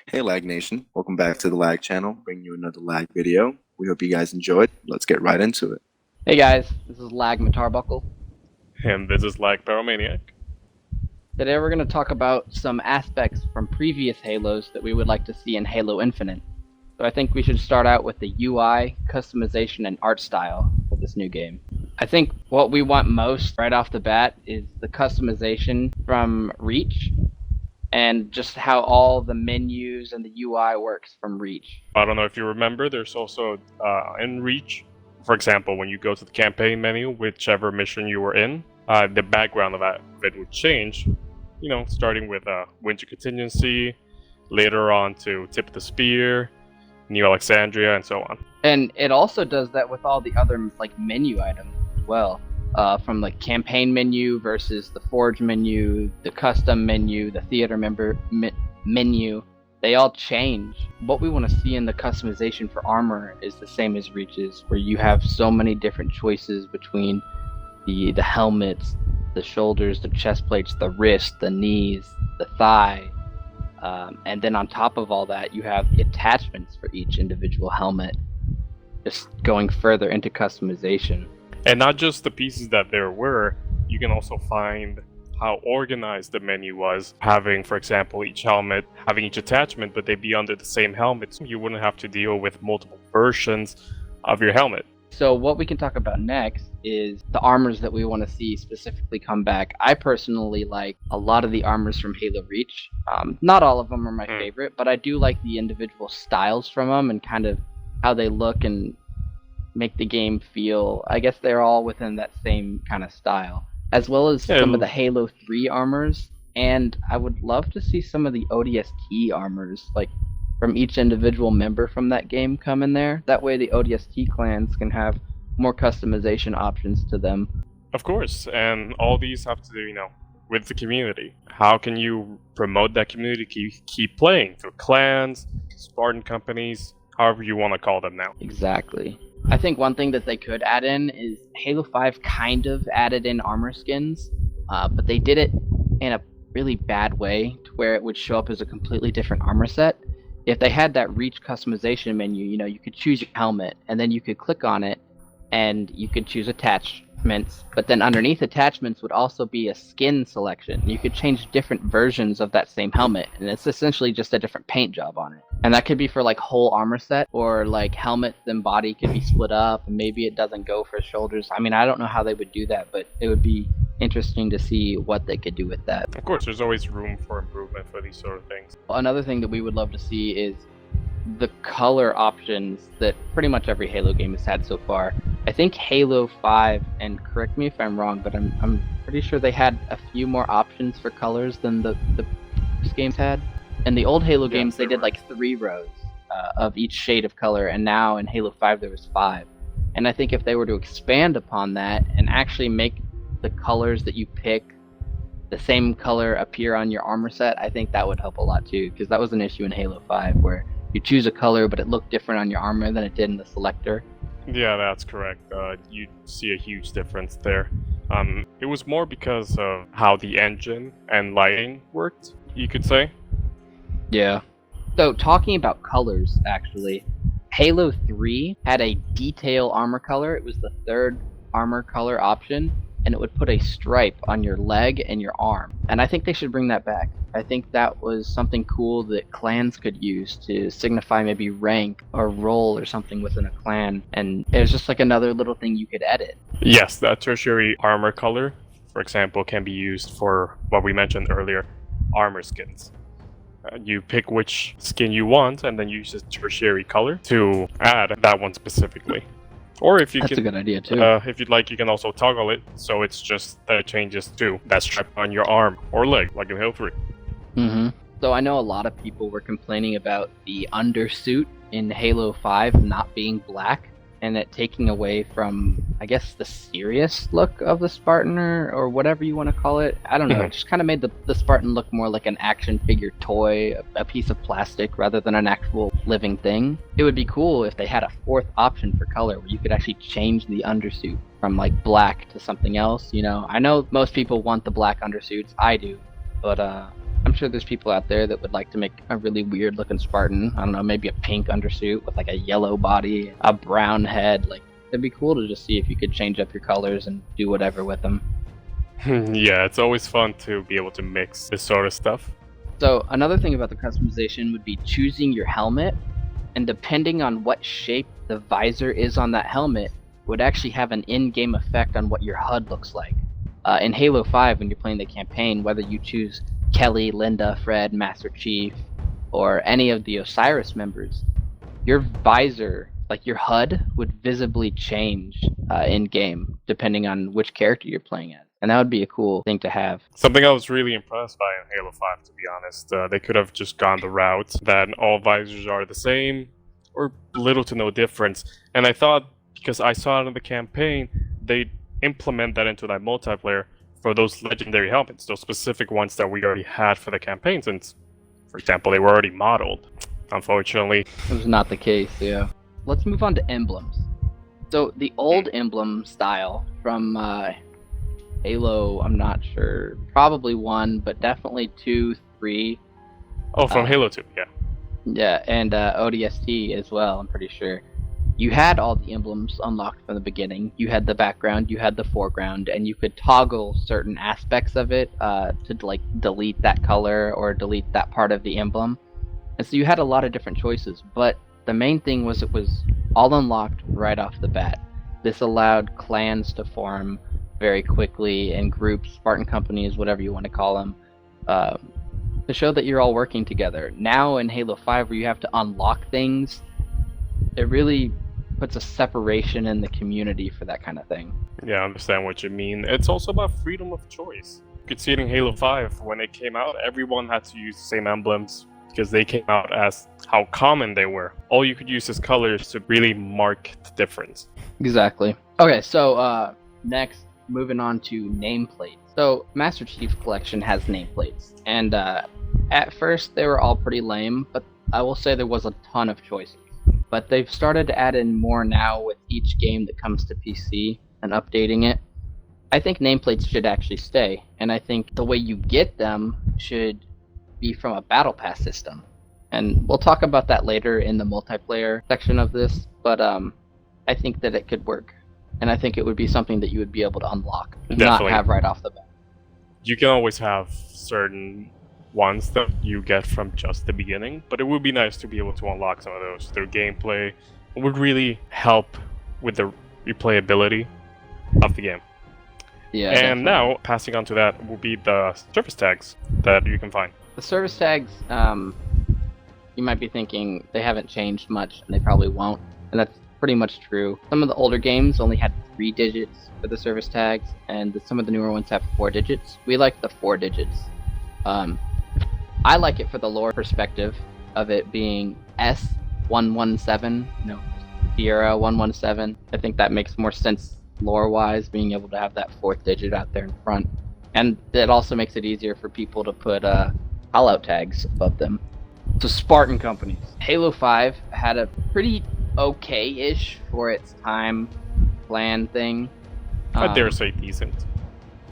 Hey Lag Nation, welcome back to the Lag channel, bringing you another Lag video. We hope you guys enjoyed. Let's get right into it. Hey guys, this is Matarbuckle. And this is like Pyromaniac. Today we're going to talk about some aspects from previous Halos that we would like to see in Halo Infinite. So I think we should start out with the UI, customization, and art style for this new game. I think what we want most right off the bat is the customization from Reach, and just how all the menus and the UI works from Reach. I don't know if you remember, there's also in Reach, for example, when you go to the campaign menu, whichever mission you were in, the background of it would change, starting with Winter Contingency, later on to Tip of the Spear, New Alexandria, and so on. And it also does that with all the other menu items as well. From the campaign menu versus the forge menu, the custom menu, the theater menu, they all change. What we want to see in the customization for armor is the same as Reach's, where you have so many different choices between the helmets, the shoulders, the chest plates, the wrist, the knees, the thigh, and then on top of all that, you have the attachments for each individual helmet, just going further into customization. And not just the pieces that there were, you can also find how organized the menu was, having, for example, each helmet, having each attachment, but they'd be under the same helmet, so you wouldn't have to deal with multiple versions of your helmet. So what we can talk about next is the armors that we want to see specifically come back. I personally like a lot of the armors from Halo Reach. Not all of them are my favorite, but I do like the individual styles from them and kind of how they look and make the game feel, I guess they're all within that same kind of style, as well as some of the Halo 3 armors, and I would love to see some of the ODST armors, like from each individual member from that game come in there. That way the ODST clans can have more customization options to them. Of course, and all these have to do, with the community. How can you promote that community, keep playing through clans, Spartan companies, however you want to call them now. Exactly. I think one thing that they could add in is Halo 5 kind of added in armor skins, but they did it in a really bad way to where it would show up as a completely different armor set. If they had that Reach customization menu, you could choose your helmet, and then you could click on it, and you could choose attachments, but then underneath attachments would also be a skin selection. You could change different versions of that same helmet, and it's essentially just a different paint job on it. And that could be for whole armor set, or helmet and body could be split up, and maybe it doesn't go for shoulders. I mean, I don't know how they would do that, but it would be interesting to see what they could do with that. Of course, there's always room for improvement for these sort of things. Another thing that we would love to see is the color options that pretty much every Halo game has had so far. I think Halo 5, and correct me if I'm wrong, but I'm pretty sure they had a few more options for colors than the previous games had. In the old Halo games, they did 3 rows of each shade of color, and now in Halo 5 there was 5. And I think if they were to expand upon that and actually make the colors that you pick the same color appear on your armor set, I think that would help a lot too, because that was an issue in Halo 5 where you choose a color but it looked different on your armor than it did in the selector. Yeah, that's correct. You see a huge difference there. It was more because of how the engine and lighting worked, you could say. Yeah. So talking about colors, actually, Halo 3 had a detail armor color. It was the 3rd armor color option, and it would put a stripe on your leg and your arm. And I think they should bring that back. I think that was something cool that clans could use to signify maybe rank or role or something within a clan, and it was just another little thing you could edit. Yes, that tertiary armor color, for example, can be used for what we mentioned earlier, armor skins. You pick which skin you want, and then you use a tertiary color to add that one specifically. Or if you That's a good idea too. If you'd like, you can also toggle it, so it's just that it changes to that stripe on your arm or leg, like in Halo 3. So I know a lot of people were complaining about the undersuit in Halo 5 not being black, and it taking away from, I guess, the serious look of the Spartan, or whatever you want to call it. I don't know, it just kind of made the Spartan look more like an action figure toy, a piece of plastic, rather than an actual living thing. It would be cool if they had a 4th option for color, where you could actually change the undersuit from black to something else. I know most people want the black undersuits, I do, but I'm sure there's people out there that would like to make a really weird looking Spartan. I don't know, maybe a pink undersuit with like a yellow body, a brown head. Like, it'd be cool to just see if you could change up your colors and do whatever with them. Yeah, it's always fun to be able to mix this sort of stuff. So another thing about the customization would be choosing your helmet, and depending on what shape the visor is on that helmet, would actually have an in-game effect on what your HUD looks like. In Halo 5, when you're playing the campaign, whether you choose Kelly, Linda, Fred, Master Chief, or any of the Osiris members, your visor, like your HUD, would visibly change in-game, depending on which character you're playing as. And that would be a cool thing to have. Something I was really impressed by in Halo 5, to be honest. They could have just gone the route that all visors are the same, or little to no difference. And I thought, because I saw it in the campaign, they'd implement that into that multiplayer for those legendary helmets, those specific ones that we already had for the campaign, since, for example, they were already modeled. Unfortunately, It was not the case, yeah. Let's move on to emblems. So the old emblem style from Halo, I'm not sure, probably 1, but definitely 2, 3. oh, from Halo 2, yeah. Yeah, and ODST as well, I'm pretty sure. You had all the emblems unlocked from the beginning. You had the background, you had the foreground, and you could toggle certain aspects of it to like delete that color or delete that part of the emblem. And so you had a lot of different choices, but the main thing was it was all unlocked right off the bat. This allowed clans to form very quickly, in groups, Spartan companies, whatever you want to call them, to show that you're all working together. Now in Halo 5, where you have to unlock things, it really puts a separation in the community for that kind of thing. Yeah, I understand what you mean. It's also about freedom of choice. You could see it in Halo 5. When it came out, everyone had to use the same emblems because they came out as how common they were. All you could use is colors to really mark the difference. Exactly. Okay, so next, moving on to nameplates. So Master Chief Collection has nameplates, and at first they were all pretty lame, but I will say there was a ton of choices. But they've started to add in more now with each game that comes to PC and updating it. I think nameplates should actually stay, and I think the way you get them should be from a battle pass system. And we'll talk about that later in the multiplayer section of this, but I think that it could work. And I think it would be something that you would be able to unlock, not Definitely. have right off the bat. You can always have certain ones that you get from just the beginning, but it would be nice to be able to unlock some of those through gameplay. It would really help with the replayability of the game. Yeah. And definitely. now, passing on to that, will be the service tags that you can find. The service tags, you might be thinking they haven't changed much, and they probably won't, and that's pretty much true. Some of the older games only had 3 digits for the service tags, and some of the newer ones have 4 digits. We like the 4 digits. I like it for the lore perspective of it being S117, Sierra 117. I think that makes more sense lore-wise, being able to have that 4th digit out there in front. And it also makes it easier for people to put call-out tags above them. So Spartan companies. Halo 5 had a pretty okay-ish for its time plan thing. I dare say decent.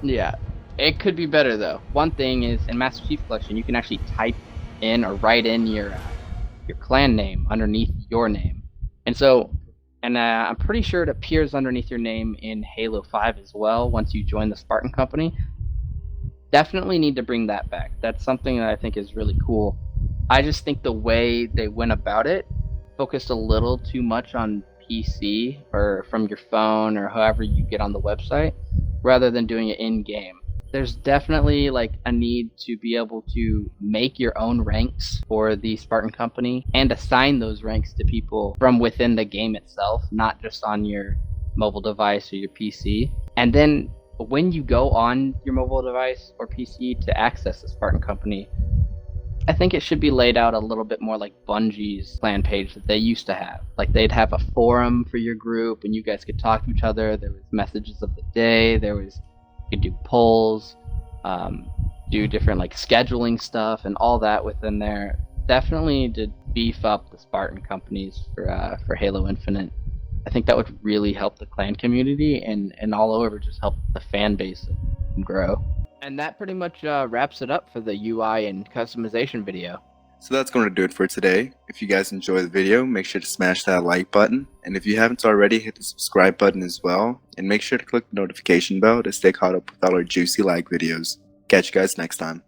Yeah. It could be better though. One thing is in Master Chief Collection, you can actually type in or write in your clan name underneath your name, and I'm pretty sure it appears underneath your name in Halo 5 as well once you join the Spartan company. Definitely need to bring that back. That's something that I think is really cool. I just think the way they went about it focused a little too much on PC or from your phone or however you get on the website, rather than doing it in game. There's definitely like a need to be able to make your own ranks for the Spartan company and assign those ranks to people from within the game itself, not just on your mobile device or your PC. And then when you go on your mobile device or PC to access the Spartan company, I think it should be laid out a little bit more like Bungie's clan page that they used to have. Like they'd have a forum for your group and you guys could talk to each other. There was messages of the day. You could do polls, do different like scheduling stuff and all that within there. Definitely to beef up the Spartan companies for Halo Infinite. I think that would really help the clan community and all over just help the fan base grow. And that pretty much wraps it up for the UI and customization video. So that's going to do it for today. If you guys enjoyed the video, make sure to smash that like button. And if you haven't already, hit the subscribe button as well. And make sure to click the notification bell to stay caught up with all our juicy lag videos. Catch you guys next time.